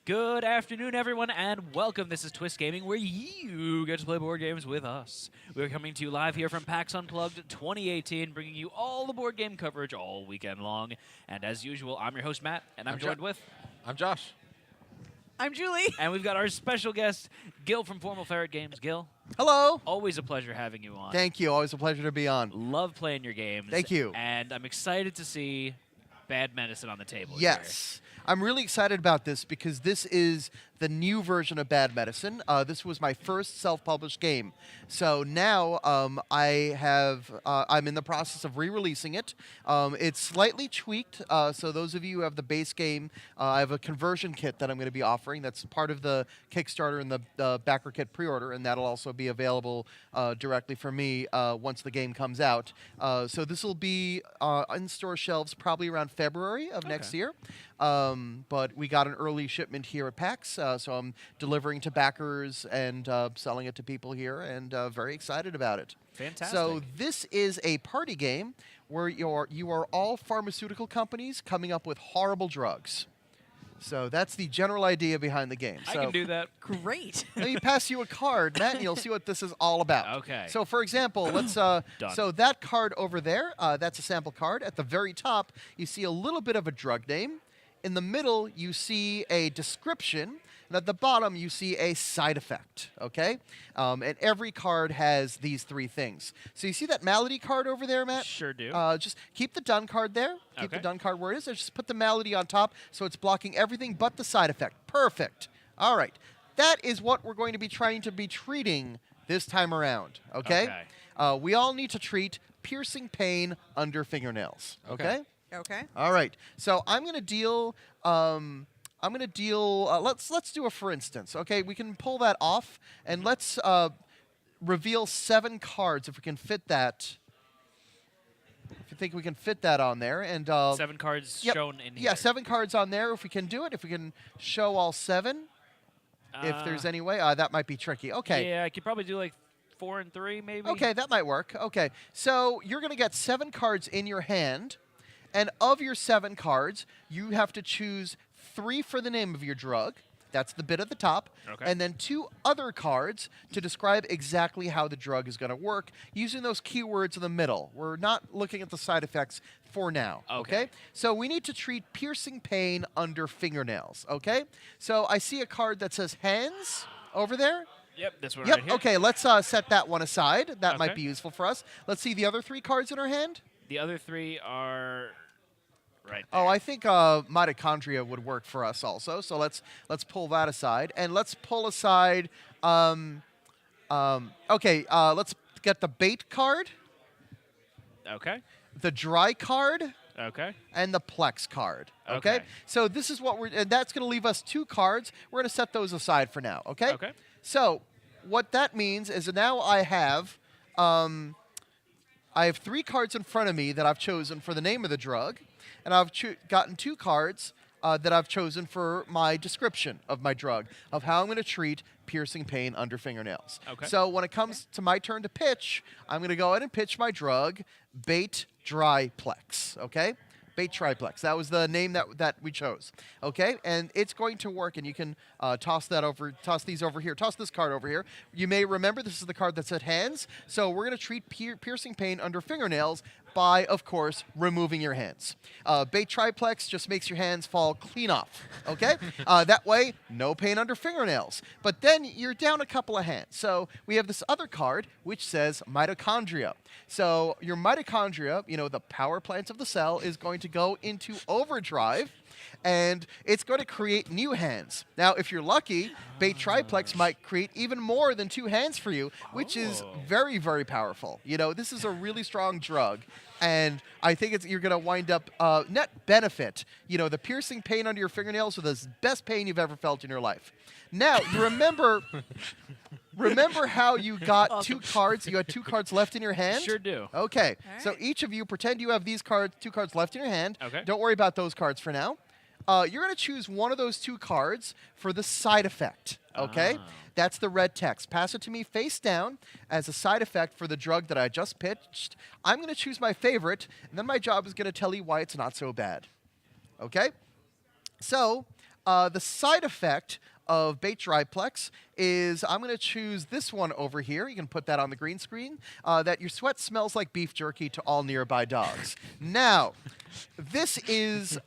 Good afternoon, everyone, and welcome. This is Twist Gaming, where you get to play board games with us. We're coming to you live here from PAX Unplugged 2018, bringing you all the board game coverage all weekend long. And as usual, I'm your host, Matt, and I'm joined with... I'm Josh. I'm Julie. And we've got our special guest, Gil from Formal Ferret Games. Gil, Hello. always a pleasure having you on. Thank you. Always a pleasure to be on. Love playing your games. Thank you. And I'm excited to see Bad Medicine on the table Yes. I'm really excited about this because this is the new version of Bad Medicine. This was my first self-published game. So now I'm in the process of re-releasing it. It's slightly tweaked. So those of you who have the base game, I have a conversion kit that I'm going to be offering. That's part of the Kickstarter and the backer kit pre-order, and that'll also be available directly for me once the game comes out. So this will be on store shelves probably around February of next year. But we got an early shipment here at PAX, so I'm delivering to backers and selling it to people here, and very excited about it. Fantastic. So this is a party game where you are all pharmaceutical companies coming up with horrible drugs. So that's the general idea behind the game. I can do that. Great. Let me pass you a card, Matt, and you'll see what this is all about. Okay. So, for example, let's. So that card over there, that's a sample card. At the very top, you see a little bit of a drug name. In the middle, you see a description. And at the bottom, you see a side effect, okay? And every card has these three things. So you see that malady card over there, Matt? Sure do. Just keep the done card there. Keep the Okay. done card where it is. And just put the malady on top so it's blocking everything but the side effect. Perfect. All right. That is what we're going to be trying to be treating this time around, okay? We all need to treat piercing pain under fingernails, okay? Okay. All right. So I'm going to deal. Let's do a for instance. Okay, we can pull that off, and let's reveal 7 cards if we can fit that. If you think we can fit that on there, and 7 cards yep, shown in here. yeah, 7 cards on there. If we can do it, if we can show all 7, if there's any way, that might be tricky. Okay. Yeah, I could probably do like 4 and 3, maybe. Okay, that might work. Okay, so you're going to get 7 cards in your hand, and of your 7 cards, you have to choose 3 for the name of your drug. That's the bit at the top. Okay. And then 2 other cards to describe exactly how the drug is going to work using those keywords in the middle. We're not looking at the side effects for now. Okay. So we need to treat piercing pain under fingernails. Okay? So I see a card that says hands over there. Yep, this one Yep. right here. Okay, let's set that one aside. That might Okay. be useful for us. Let's see the other 3 cards in our hand. The other 3 are right there. Oh, I think mitochondria would work for us also. So let's pull that aside, and let's pull aside. Let's get the bait card, Okay. the dry card, Okay. and the plex card. Okay. Okay. So this is what and that's going to leave us 2 cards. We're going to set those aside for now. Okay. Okay. So what that means is now I have 3 cards in front of me that I've chosen for the name of the drug, and I've gotten 2 cards that I've chosen for my description of my drug, of how I'm going to treat piercing pain under fingernails. Okay. So when it comes to my turn to pitch, I'm going to go ahead and pitch my drug, Bait Dry Plex, okay? Bait Triplex. That was the name that we chose. Okay, and it's going to work. And you can toss these over here. Toss this card over here. You may remember this is the card that said hands. So we're going to treat piercing pain under fingernails by, of course, removing your hands. Bait Triplex just makes your hands fall clean off. Okay, that way no pain under fingernails. But then you're down a couple of hands. So we have this other card which says mitochondria. So your mitochondria, the power plants of the cell, is going to go into overdrive, and it's going to create new hands. Now, if you're lucky, Bait Triplex might create even more than 2 hands for you, which is very, very powerful. This is a really strong drug, and I think you're going to wind up net benefit. The piercing pain under your fingernails is the best pain you've ever felt in your life. Now, you remember how you got 2 cards? You had 2 cards left in your hand? Sure do. Okay. All So right. each of you pretend you have these 2 cards left in your hand. Okay. Don't worry about those cards for now. You're going to choose one of those 2 cards for the side effect. Okay? Ah. That's the red text. Pass it to me face down as a side effect for the drug that I just pitched. I'm going to choose my favorite, and then my job is going to tell you why it's not so bad. Okay? So the side effect of Bait Dryplex is I'm going to choose this one over here. You can put that on the green screen. That your sweat smells like beef jerky to all nearby dogs. Now, this is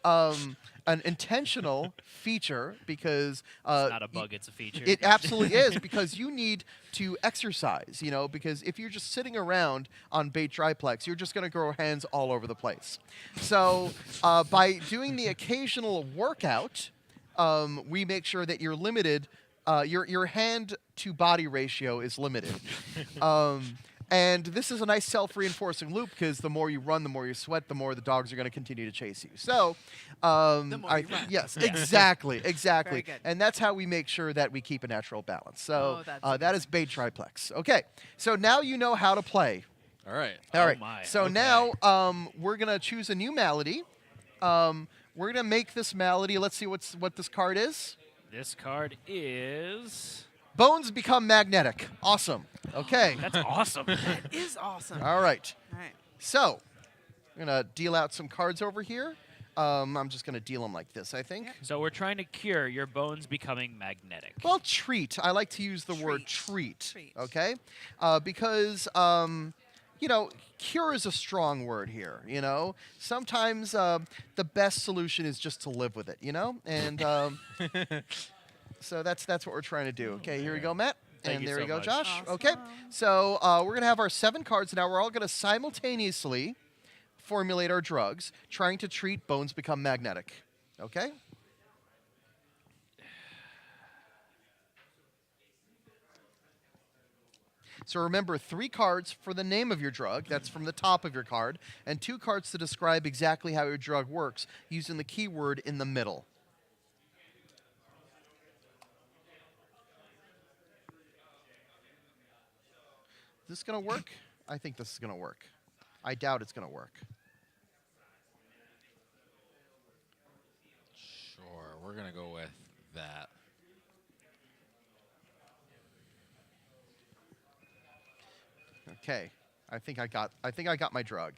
an intentional feature because It's not a bug, it's a feature. it absolutely is, because you need to exercise, because if you're just sitting around on Bait Dryplex, you're just going to grow hands all over the place. So by doing the occasional workout, we make sure that you're limited, your hand-to-body ratio is limited. And this is a nice self-reinforcing loop because the more you run, the more you sweat, the more the dogs are going to continue to chase you. So, The more you run. yes, Yeah. exactly. Very good. And that's how we make sure that we keep a natural balance. So that's that is Bait Triplex. Okay, so now you know how to play. All right. All right. my. So Okay. now we're going to choose a new malady. We're going to make this malady. Let's see what this card is. This card is... Bones become magnetic. Awesome. Okay. That's awesome. It is awesome. All right. All right. So, I'm going to deal out some cards over here. I'm just going to deal them like this, I think. So we're trying to cure your bones becoming magnetic. Well, treat. I like to use the word treat. Treat. Okay? Because, cure is a strong word here, Sometimes the best solution is just to live with it, And so that's what we're trying to do. Okay, here we go, Matt. Thank And you there so you go, much. Josh. Awesome. Okay, so we're going to have our 7 cards now. We're all going to simultaneously formulate our drugs, trying to treat bones become magnetic. Okay? So remember, 3 cards for the name of your drug, that's from the top of your card, and 2 cards to describe exactly how your drug works using the keyword in the middle. Is this going to work? I think this is going to work. I doubt it's going to work. Sure. We're going to go with that. Okay. I think I got my drug.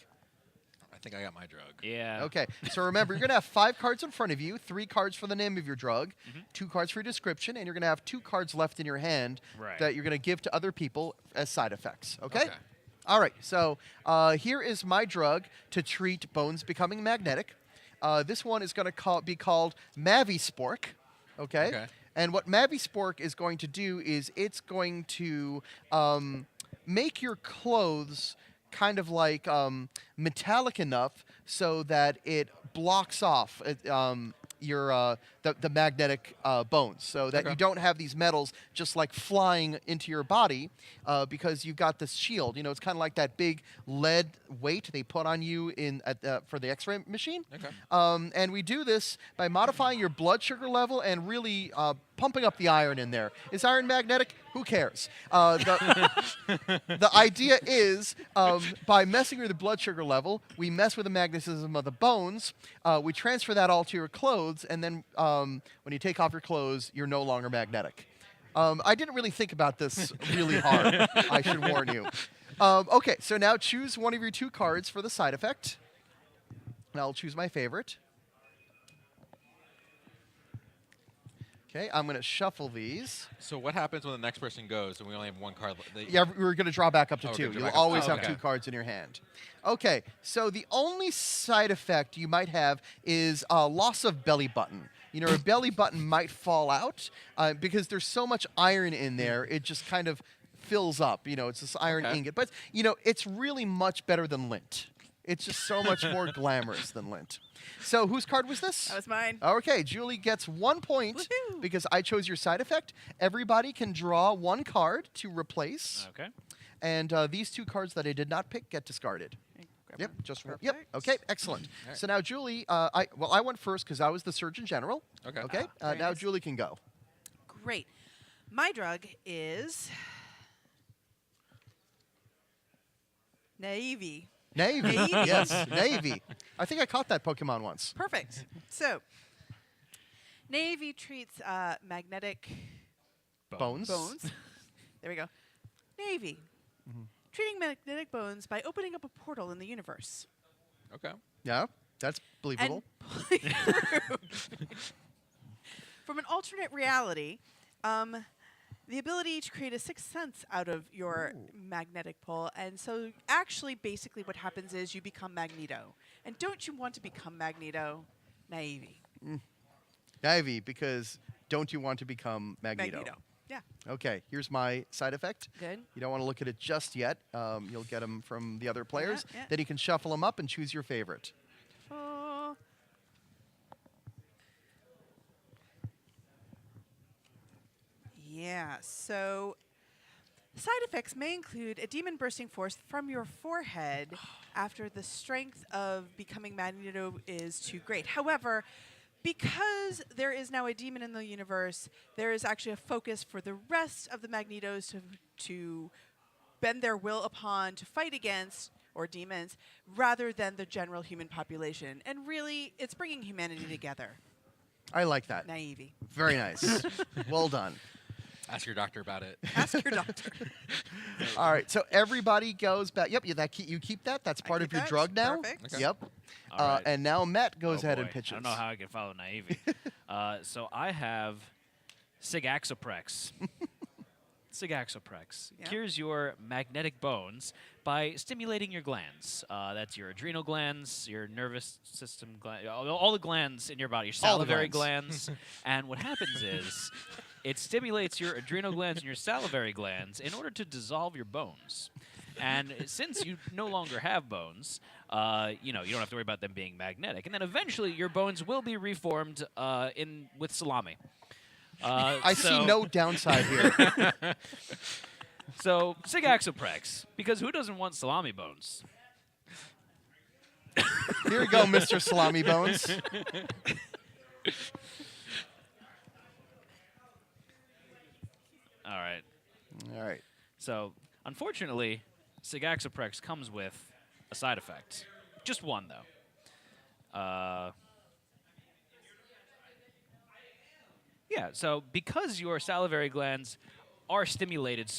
I think I got my drug. Yeah. Okay. So remember, you're going to have 5 cards in front of you, 3 cards for the name of your drug, 2 cards for your description, and you're going to have 2 cards left in your hand Right. that you're going to give to other people as side effects. Okay? Okay. All right. So here is my drug to treat bones becoming magnetic. This one is going to be called Mavispork. Okay? Okay. And what Mavispork is going to do is it's going to make your clothes kind of like metallic enough so that it blocks off the magnetic bones, so that Okay. you don't have these metals just like flying into your body because you've got this shield. It's kind of like that big lead weight they put on you for the X-ray machine. Okay. And we do this by modifying your blood sugar level and really pumping up the iron in there. Is iron magnetic? Who cares? The idea is by messing with the blood sugar level, we mess with the magnetism of the bones, we transfer that all to your clothes, and then when you take off your clothes, you're no longer magnetic. I didn't really think about this really hard, I should warn you. Okay, so now choose one of your 2 cards for the side effect. And I'll choose my favorite. Okay, I'm going to shuffle these. So what happens when the next person goes and we only have 1 card? Yeah, we're going to draw back up to Oh, 2. we're gonna You'll draw back up. always Oh, have okay. 2 cards in your hand. Okay, so the only side effect you might have is loss of belly button. A belly button might fall out because there's so much iron in there, it just kind of fills up. It's this iron Okay. ingot. But, it's really much better than lint. It's just so much more glamorous than lint. So whose card was this? That was mine. Okay, Julie gets 1 point Woohoo. because I chose your side effect. Everybody can draw 1 card to replace. Okay. And these 2 cards that I did not pick get discarded. Grab Yep, one. just yep. Perfect. Okay, excellent. Alright. So now Julie, I went first because I was the Surgeon General. Okay. Okay. Very Now nice. Julie can go. Great. My drug is Navy. Navy. Navy. Yes, Navy. I think I caught that Pokemon once. Perfect. So, Navy treats magnetic Bones. bones. There we go. Navy. Treating magnetic bones by opening up a portal in the universe. Okay. Yeah, that's believable. And pulling through From an alternate reality, the ability to create a sixth sense out of your magnetic pole. And so actually, basically what happens is you become Magneto. And don't you want to become Magneto? Naive. Ivy, because don't you want to become Magneto? Yeah. Okay, here's my side effect. Good. You don't want to look at it just yet. You'll get them from the other players. Yeah. Then you can shuffle them up and choose your favorite. Yeah, so side effects may include a demon bursting force from your forehead after the strength of becoming Magneto is too great. However, because there is now a demon in the universe, there is actually a focus for the rest of the Magnetos to bend their will upon to fight against, or demons, rather than the general human population. And really, it's bringing humanity together. I like that. Naive. Very nice. Well done. Ask your doctor about it. Ask your doctor. All right, so everybody goes back. Yep, you keep that. That's part of keep your that. drug now. Perfect. Okay. Yep. All right. And now Matt goes Oh ahead boy. and pitches. I don't know how I can follow Naive. So I have Sigaxoprex. Sigaxoprex Yeah. cures your magnetic bones by stimulating your glands. That's your adrenal glands, your nervous system glands, all the glands in your body, your All the salivary glands. glands. And what happens is it stimulates your adrenal glands and your salivary glands in order to dissolve your bones. And since you no longer have bones, you don't have to worry about them being magnetic. And then eventually your bones will be reformed with salami. I see no downside here. So, Sigaxoprex, because who doesn't want salami bones? Here we go, Mr. Salami Bones. All right. All right. So, unfortunately, Sigaxoprex comes with a side effect. Just one, though. Yeah, so because your salivary glands are stimulated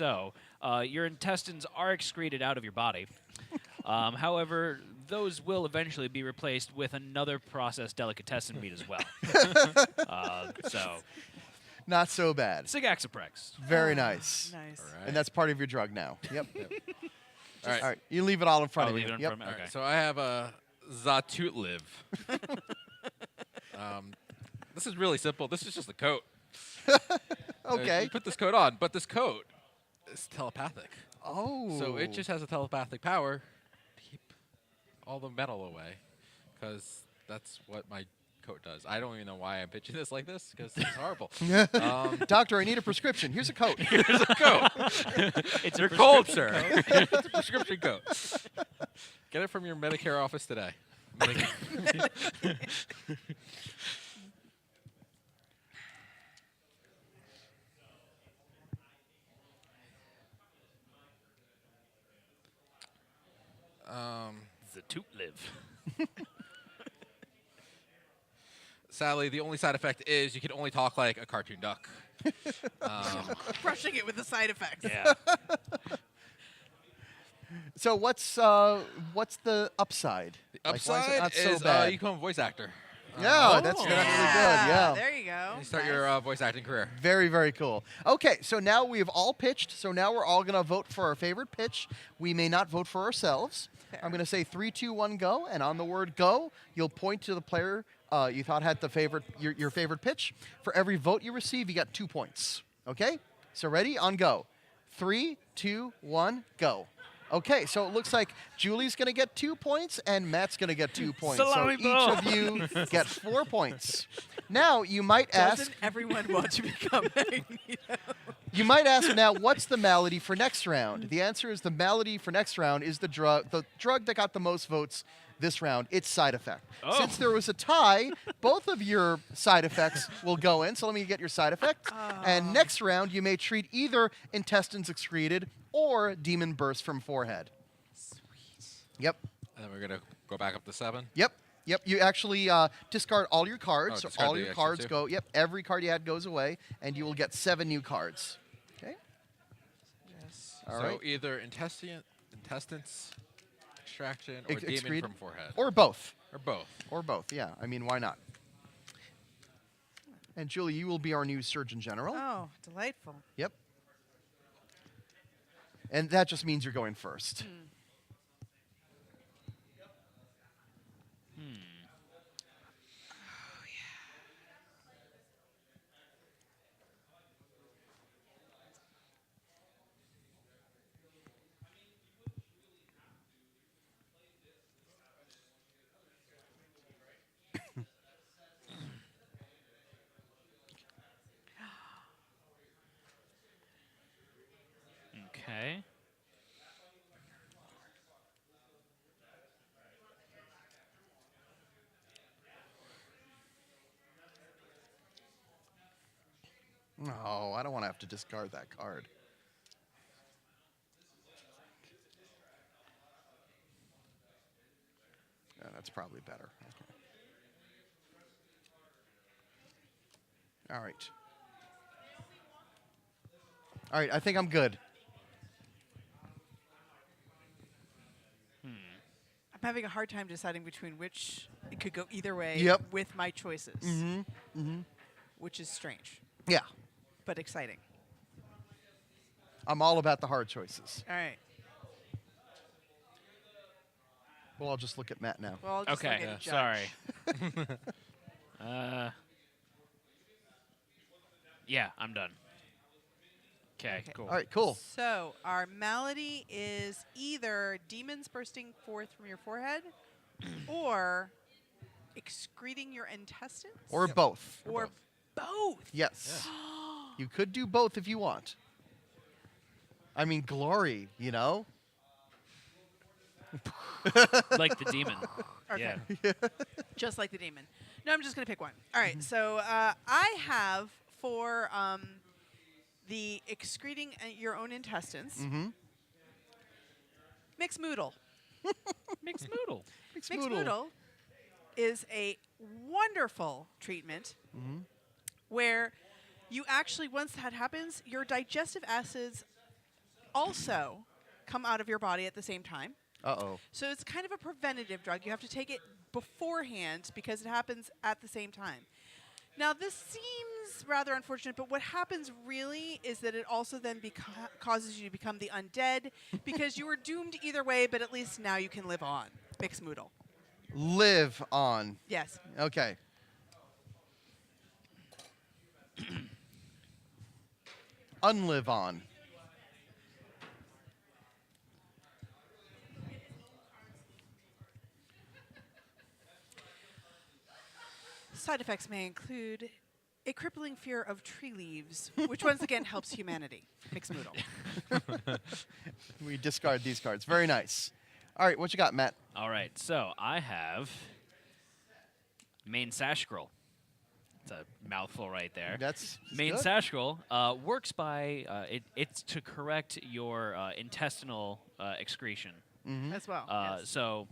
your intestines are excreted out of your body. However, those will eventually be replaced with another processed delicatessen meat as well. So, Not so bad. Sigaxoprex. Very nice. Nice. All right. And that's part of your drug now. Yep. All right. All right. You leave it all in front I'll of leave you. it in Yep. front of me. All Okay. right, so I have a Zatutliv. This is really simple. This is just a coat. Okay. You put this coat on, but this coat is telepathic. Oh. So it just has a telepathic power to keep all the metal away, because that's what my coat does. I don't even know why I'm pitching this like this, because it's horrible. Doctor, I need a prescription. Here's a coat. Here's a coat. It's a You're cold, prescription sir. It's a prescription coat. Get it from your Medicare office today. Zatutliv. Sadly, the only side effect is you can only talk like a cartoon duck. Crushing it with the side effects. Yeah. So what's the upside? The Like, why upside not so is bad? you become a voice actor. Yeah, that's really good. Yeah. There you go. You start Nice. your voice acting career. Very, very cool. Okay, so now we've all pitched. So now we're all going to vote for our favorite pitch. We may not vote for ourselves. Fair. I'm going to say 3, 2, 1, go. And on the word go, you'll point to the player you thought had the your favorite pitch. For every vote you receive, you got 2 points. Okay? So ready? On go. 3, 2, 1, go. Okay, so it looks like Julie's going to get 2 points and Matt's going to get 2 points. Salami so each of you get 4 points. Now, you might ask... Doesn't everyone want to become Magneto? You might ask now, what's the malady for next round? The answer is the malady for next round is the drug that got the most votes this round. It's side effect. Oh. Since there was a tie, both of your side effects will go in. So let me get your side effect. And next round, you may treat either intestines excreted or demon burst from forehead. Sweet. Yep. And then we're going to go back up to 7. Yep. Yep. You actually discard all your cards. Oh, So discard all the your extra cards two. go. Yep. Every card you had goes away, and you will get 7 new cards. Okay. Yes. All so right. either intestines, extraction, or demon Excrete. from forehead. Or both. Or both. Or both. Yeah. I mean, why not? And Julie, you will be our new Surgeon General. Oh, delightful. Yep. And that just means you're going first. Okay. No, I don't want to have to discard that card. Yeah, that's probably better. Okay. All right. All right, I think I'm good. I'm having a hard time deciding between which it could go either way Yep. with my choices, Mm-hmm. which is strange, Yeah. but exciting. I'm all about the hard choices. All right. Well, I'll just look at Matt now. Well, I'll just look Okay. at a judge. Sorry. Yeah, I'm done. Okay, Okay. cool. All right, cool. So our malady is either demons bursting forth from your forehead or excreting your intestines. Or both. Or both. Yes. You could do both if you want. I mean, glory, you know? Like the demon. Okay. Yeah. Just like the demon. No, I'm just going to pick one. All right. So I have for the excreting your own intestines, Mm-hmm. mixed moodle. Mixed noodle. Mixed moodle is a wonderful treatment where you actually, once that happens, your digestive acids also come out of your body at the same time. Uh-oh. So it's kind of a preventative drug. You have to take it beforehand because it happens at the same time. Now, this seems rather unfortunate, but what happens really is that it also then causes you to become the undead because you were doomed either way, but at least now you can live on. Mixed moodle. Live on. Yes. Okay. Unlive on. Side effects may include a crippling fear of tree leaves, which once again helps humanity. Mixed moodle. We discard these cards. Very nice. All right, what you got, Matt? All right, so I have Main Sash Scroll. It's a mouthful right there. That's Main good. Sash Scroll works by it's to correct your intestinal excretion. As well. Yes. So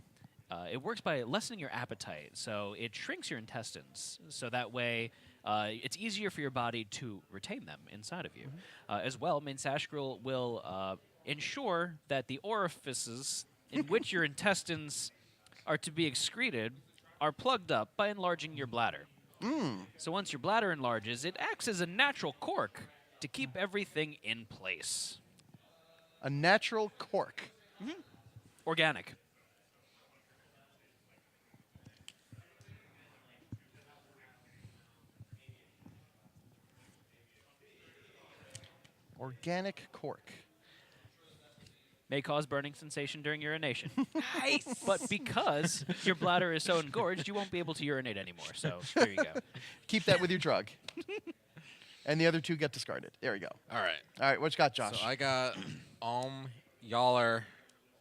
it works by lessening your appetite. So it shrinks your intestines. So that way it's easier for your body to retain them inside of you. As well, Main Sash Scroll will ensure that the orifices in which your intestines are to be excreted are plugged up by enlarging your bladder. So once your bladder enlarges, it acts as a natural cork to keep everything in place. A natural cork. Organic. Organic cork. May cause burning sensation during urination. Nice. But because your bladder is so engorged, you won't be able to urinate anymore. So there you go. Keep that with your drug. And the other two get discarded. There you go. All right. All right, what you got, Josh? So I got Yaller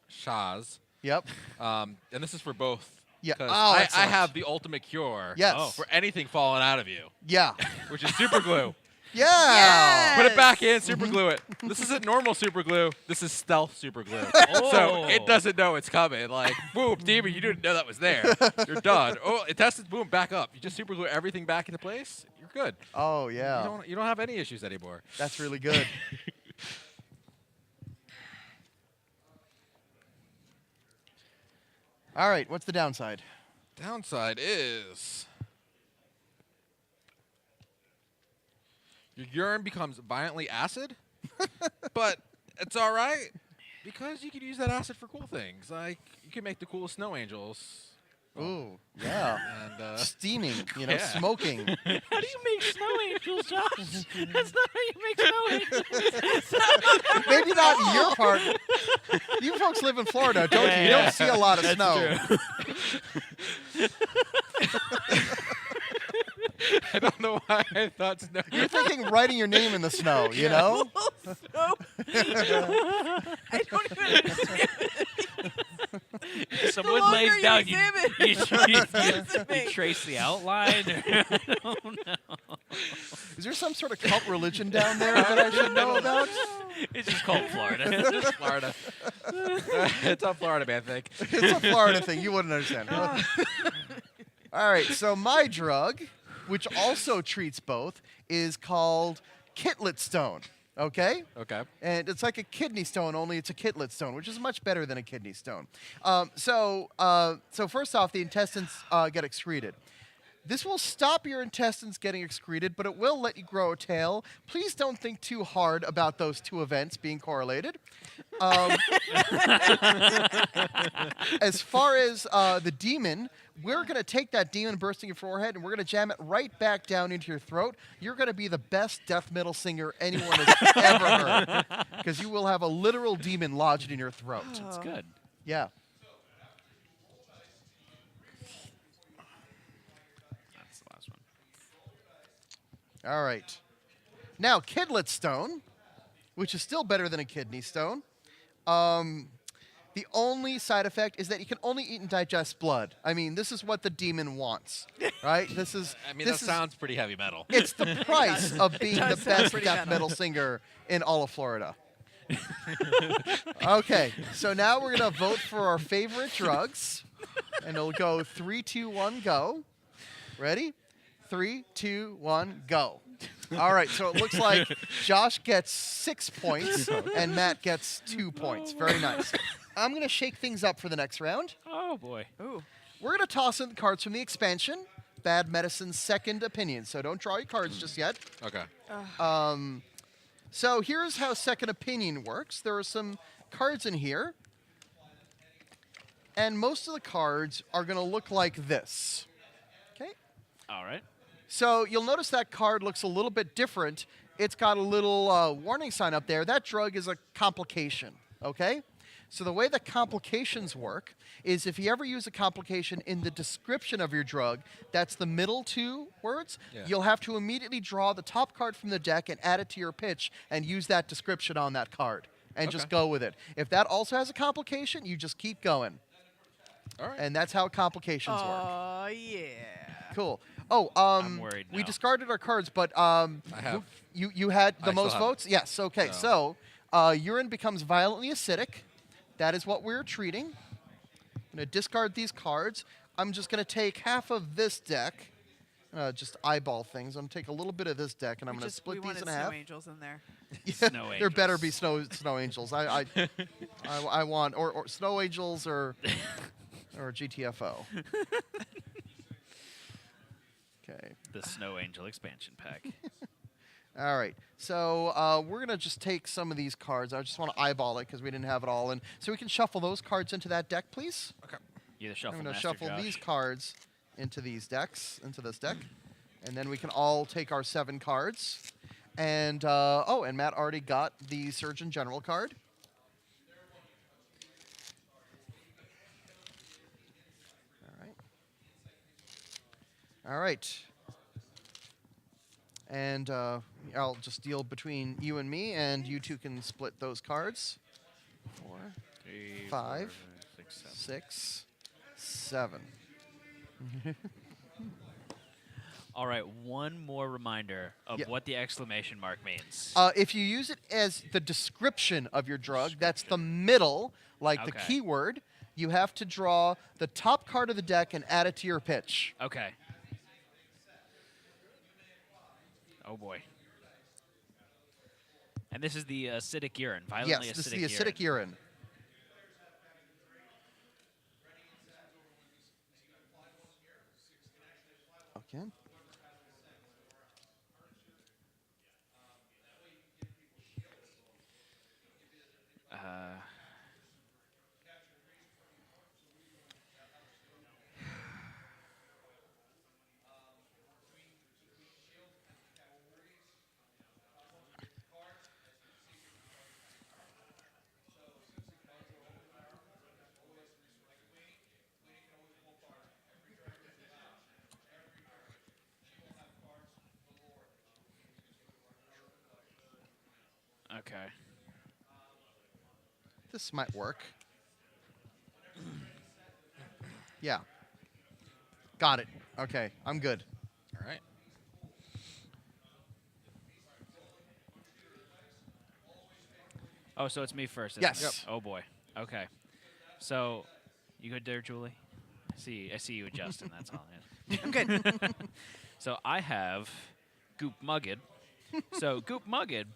Shaz. Yep. And this is for both. Yeah. 'Cause Oh, I excellent. have the ultimate cure Yes. for anything falling out of you, Yeah. which is super glue. Yeah. Yes. Put it back in, super glue it. This isn't normal super glue. This is stealth super glue. So it doesn't know it's coming. Like, boom, demon, you didn't know that was there. You're done. Oh, it tested, boom, back up. You just super glue everything back into place. You're good. Oh, yeah. You don't have any issues anymore. That's really good. All right, what's the downside? Downside is Your urine becomes violently acid, but it's all right because you can use that acid for cool things. Like you can make the coolest snow angels. Ooh, yeah. And Steaming, Yeah. smoking. How do you make snow angels, Josh? That's not how you make snow angels. Maybe not your part. You folks live in Florida, don't you? You don't see a lot of snow. I don't know why I thought snow. You're thinking writing your name in the snow, you know? So, I don't even understand. Someone longer lays you down, examine you, it, the more sense it you makes. trace the outline. I don't know. Is there some sort of cult religion down there that I should know about? It's just called Florida. Just Florida. It's a Florida man thing. It's a Florida thing. You wouldn't understand. All right, so my drug, which also treats both, is called Kitlet Stone. Okay? Okay. And it's like a kidney stone, only it's a kitlet stone, which is much better than a kidney stone. So first off, the intestines get excreted. This will stop your intestines getting excreted, but it will let you grow a tail. Please don't think too hard about those two events being correlated. As far as the demon, we're going to take that demon bursting your forehead and we're going to jam it right back down into your throat. You're going to be the best death metal singer anyone has ever heard, because you will have a literal demon lodged in your throat. It's good. Yeah. That's the last one. All right. Now, Kidlet Stone, which is still better than a kidney stone. The only side effect is that you can only eat and digest blood. I mean, this is what the demon wants, right? This is. I mean, this that is, sounds pretty heavy metal. It's the price of being the does sound best pretty death metal. metal singer in all of Florida. Okay, so now we're gonna vote for our favorite drugs, and it'll go 3, 2, 1, go. Ready? 3, 2, 1, go. All right, so it looks like Josh gets 6 points and Matt gets 2 points. Very nice. I'm going to shake things up for the next round. Oh, boy. Ooh. We're going to toss in the cards from the expansion, Bad Medicine's Second Opinion. So don't draw your cards just yet. Okay. So here's how Second Opinion works. There are some cards in here, and most of the cards are going to look like this. Okay? All right. So you'll notice that card looks a little bit different. It's got a little warning sign up there. That drug is a complication, okay? So the way the complications work is if you ever use a complication in the description of your drug, that's the middle 2 words, Yeah. you'll have to immediately draw the top card from the deck and add it to your pitch and use that description on that card and just Okay. go with it. If that also has a complication, you just keep going. All right. And that's how complications work. Oh, yeah. Cool. Oh, I'm worried we now. discarded our cards, but have. you had the I most still have votes? Yes. Okay. So- So urine becomes violently acidic. That is what we're treating. I'm going to discard these cards. I'm just going to take half of this deck. Just eyeball things. I'm going to take a little bit of this deck, and I'm going to split we these in wanted half. snow angels in there. Yeah, Snow there better angels. be snow angels. I want or snow angels or GTFO. Okay. The Snow Angel expansion pack. All right. So we're going to just take some of these cards. I just want to eyeball it because we didn't have it all in. So we can shuffle those cards into that deck, please. Okay. You're the shuffle I'm going to master, shuffle Josh. these cards into these decks, into this deck. And then we can all take our 7 cards. And, and Matt already got the Surgeon General card. All right. All right. And I'll just deal between you and me, and you two can split those cards. 4, 3, 5, 4, 6, 7. 6, 7. All right, one more reminder of Yeah. what the exclamation mark means. If you use it as the description of your drug, that's the middle, like the Okay. keyword. You have to draw the top card of the deck and add it to your pitch. Okay. Oh boy. And this is the acidic urine, violently Yes, acidic this is the acidic urine. Okay. Okay. This might work. Yeah. Got it. Okay, I'm good. All right. Oh, so it's me first. Yes. Isn't it? Oh boy. Okay. So, you good there, Julie? I see you adjusting. That's all. Yeah. I'm good. So I have Goop Mugged. So Goop Mugged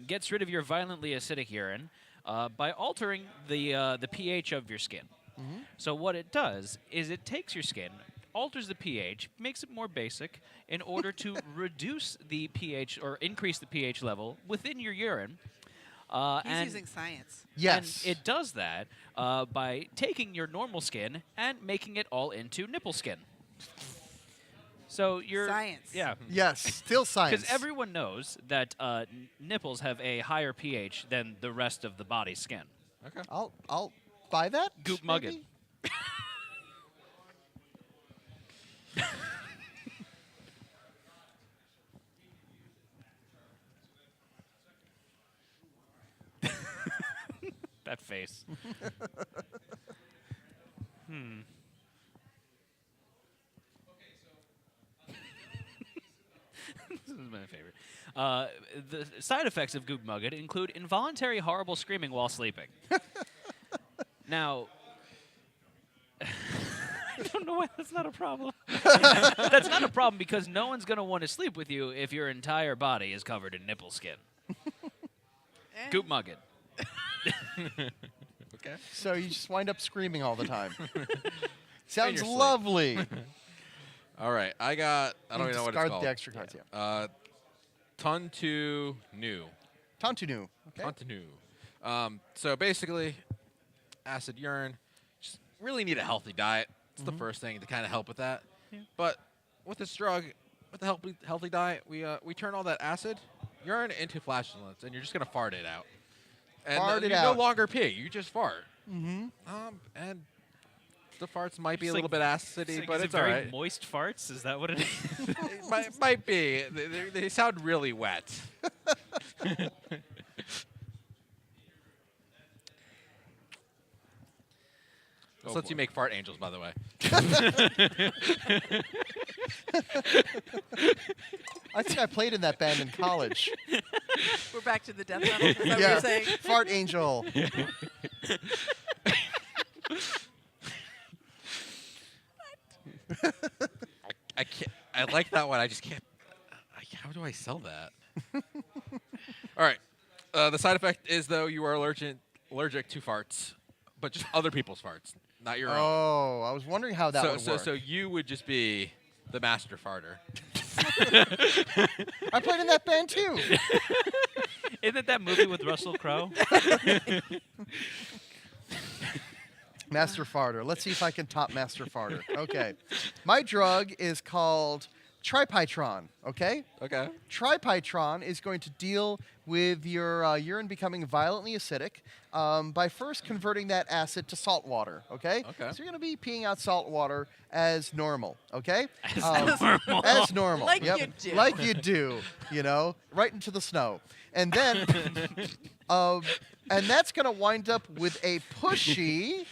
gets rid of your violently acidic urine by altering the pH of your skin. So what it does is it takes your skin, alters the pH, makes it more basic in order to reduce the pH or increase the pH level within your urine. He's and using science. Yes. And it does that by taking your normal skin and making it all into nipple skin. So you're Science. Yeah. Yes, still science. Because everyone knows that nipples have a higher pH than the rest of the body's skin. Okay. I'll buy that. Goop maybe? Mugged. That face. This is my favorite. The side effects of Goop Mugged include involuntary horrible screaming while sleeping. Now, I don't know why that's not a problem. That's not a problem because no one's going to want to sleep with you if your entire body is covered in nipple skin. And Goop Mugged. Okay. So you just wind up screaming all the time. Sounds your sleep. lovely. All right. I don't even know what it's Discard called. the extra cards, yeah. Tuntu Nu. Tantunu. Okay. Tuntu. So basically, acid urine. Just really need a healthy diet. It's the first thing to kind of help with that. Yeah. But with this drug, with the healthy diet, we turn all that acid urine into flatulence, and you're just gonna fart it out. And Fart it you out. no longer pee. You just fart. Mm-hmm. And the farts might be Just a little bit acidy, but is it's it all very right. moist farts? Is that what it is? It might be. They sound really wet. This lets you make fart angels, by the way. I think I played in that band in college. we're back to the death metal. Is that what Yeah. you're saying? Fart Angel. I can't. I like that one. I just can't. How do I sell that? All right. The side effect is though you are allergic to farts, but just other people's farts, not your own. Oh, I was wondering how that would work. So you would just be the master farter. I played in that band too. Isn't it that movie with Russell Crowe? Master Farter. Let's see if I can top Master Farter. Okay. My drug is called Tripitron, okay? Okay. Tripitron is going to deal with your urine becoming violently acidic by first converting that acid to salt water, okay? Okay. So you're going to be peeing out salt water as normal, okay? As normal. As normal. Like yep. you do. Like you do, you know, right into the snow. And then, and that's going to wind up with a pushy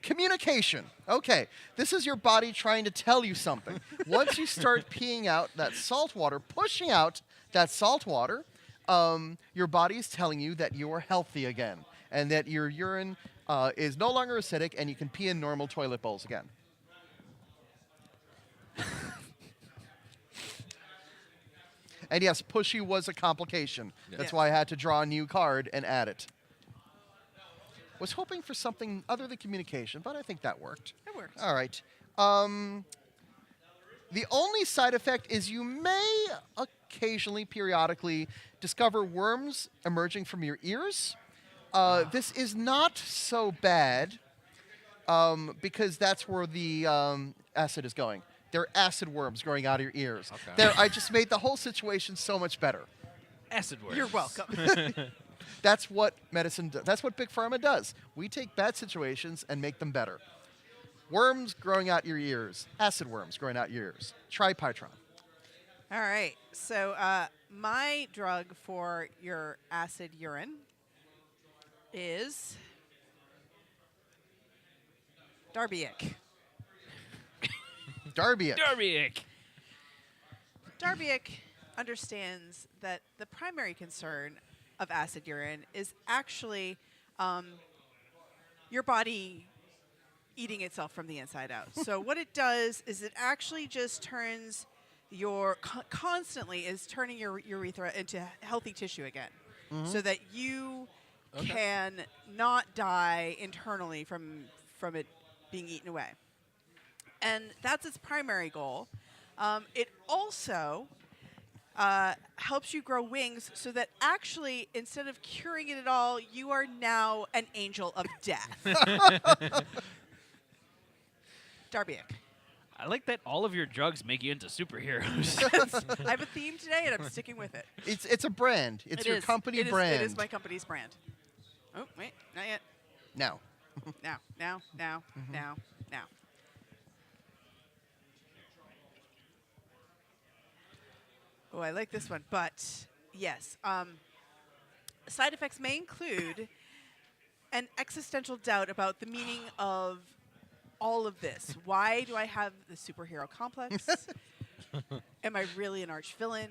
communication. Okay, this is your body trying to tell you something. Once you start peeing out that salt water, pushing out that salt water, your body is telling you that you are healthy again and that your urine is no longer acidic and you can pee in normal toilet bowls again. And yes, pushy was a complication. Yeah. That's Yeah. why I had to draw a new card and add it. Was hoping for something other than communication, but I think that worked. It works. All right. The only side effect is you may occasionally, periodically, discover worms emerging from your ears. This is not so bad because that's where the acid is going. There are acid worms growing out of your ears. Okay. I just made the whole situation so much better. Acid worms. You're welcome. That's what medicine does. That's what Big Pharma does. We take bad situations and make them better. Worms growing out your ears. Acid worms growing out your ears. Tripitron. All right. So my drug for your acid urine is Darbiak. Darby. Darbiak. Darbiak understands that the primary concern of acid urine is actually your body eating itself from the inside out. So what it does is it actually just turns your constantly is turning your urethra into healthy tissue again, so that you can not die internally from it being eaten away. And that's its primary goal. It also helps you grow wings so that actually, instead of curing it at all, you are now an angel of death. Darbiak. I like that all of your drugs make you into superheroes. I have a theme today, and I'm sticking with it. It's a brand. It's It your is. company It is- brand. It is my company's brand. Oh, wait, not yet. Now. Now. Oh, I like this one, but yes. Side effects may include an existential doubt about the meaning of all of this. Why do I have the superhero complex? Am I really an arch villain?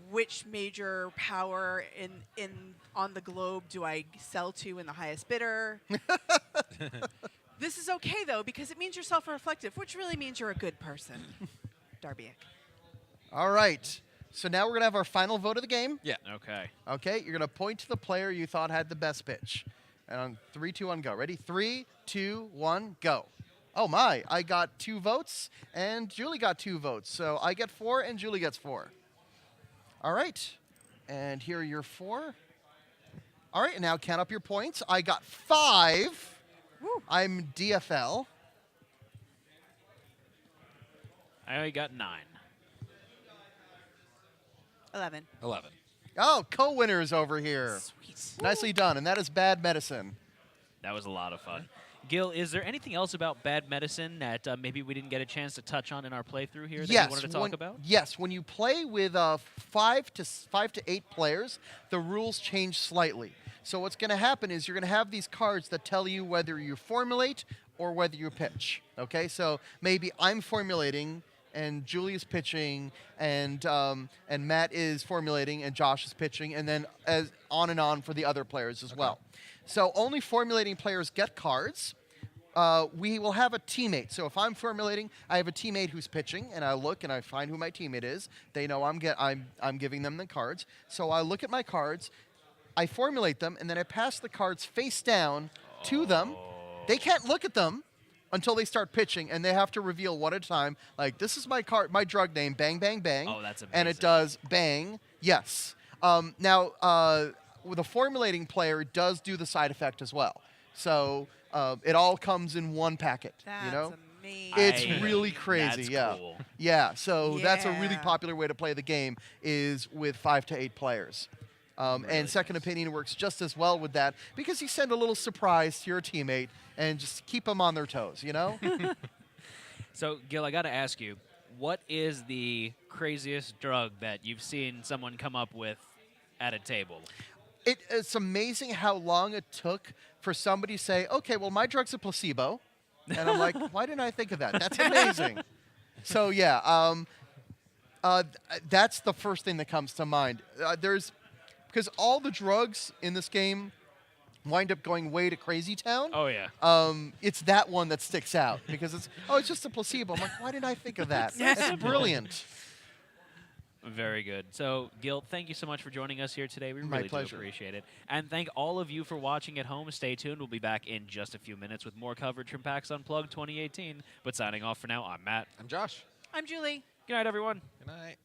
Which major power on the globe do I sell to in the highest bidder? This is okay, though, because it means you're self-reflective, which really means you're a good person. Darbiak. All right. So now we're going to have our final vote of the game. Yeah. Okay. Okay, you're going to point to the player you thought had the best pitch. And on 3, 2, 1, go. Ready? 3, 2, 1, go. Oh, my. I got 2 votes, and Julie got 2 votes. So I get 4, and Julie gets 4. All right. And here are your 4. All right, and now count up your points. I got 5. Woo. I'm DFL. I only got 9. 11. 11. Oh, co-winners over here. Sweet. Nicely done, and that is Bad Medicine. That was a lot of fun. Gil, is there anything else about bad medicine that maybe we didn't get a chance to touch on in our playthrough here that you wanted to talk about? Yes, when you play with 5 to 8 players, the rules change slightly. So what's going to happen is you're going to have these cards that tell you whether you formulate or whether you pitch. Okay, so maybe I'm formulating and Julie is pitching, and Matt is formulating, and Josh is pitching, and then as on and on for the other players as well. So only formulating players get cards. We will have a teammate. So if I'm formulating, I have a teammate who's pitching, and I look and I find who my teammate is. They know I'm giving them the cards. So I look at my cards, I formulate them, and then I pass the cards face down to them. They can't look at them until they start pitching, and they have to reveal one at a time. Like, this is my card, my drug name, bang, bang, bang. Oh, that's amazing. And it does bang, yes. Now, with a formulating player, it does do the side effect as well. So it all comes in one packet. That's you know, amazing. it's really crazy. That's yeah, cool. yeah. So that's a really Yeah. popular way to play the game is with 5 to 8 players. And Second Opinion works just as well with that because you send a little surprise to your teammate and just keep them on their toes, you know? So, Gil, I got to ask you, what is the craziest drug that you've seen someone come up with at a table? It's amazing how long it took for somebody to say, okay, well, my drug's a placebo. And I'm like, why didn't I think of that? That's amazing. So, yeah, that's the first thing that comes to mind. Because all the drugs in this game wind up going way to Crazy Town. Oh, yeah. It's that one that sticks out because it's just a placebo. I'm like, why didn't I think of that? That's brilliant. Very good. So, Gil, thank you so much for joining us here today. We My really do pleasure. appreciate it. And thank all of you for watching at home. Stay tuned. We'll be back in just a few minutes with more coverage from PAX Unplugged 2018. But signing off for now, I'm Matt. I'm Josh. I'm Julie. Good night, everyone. Good night.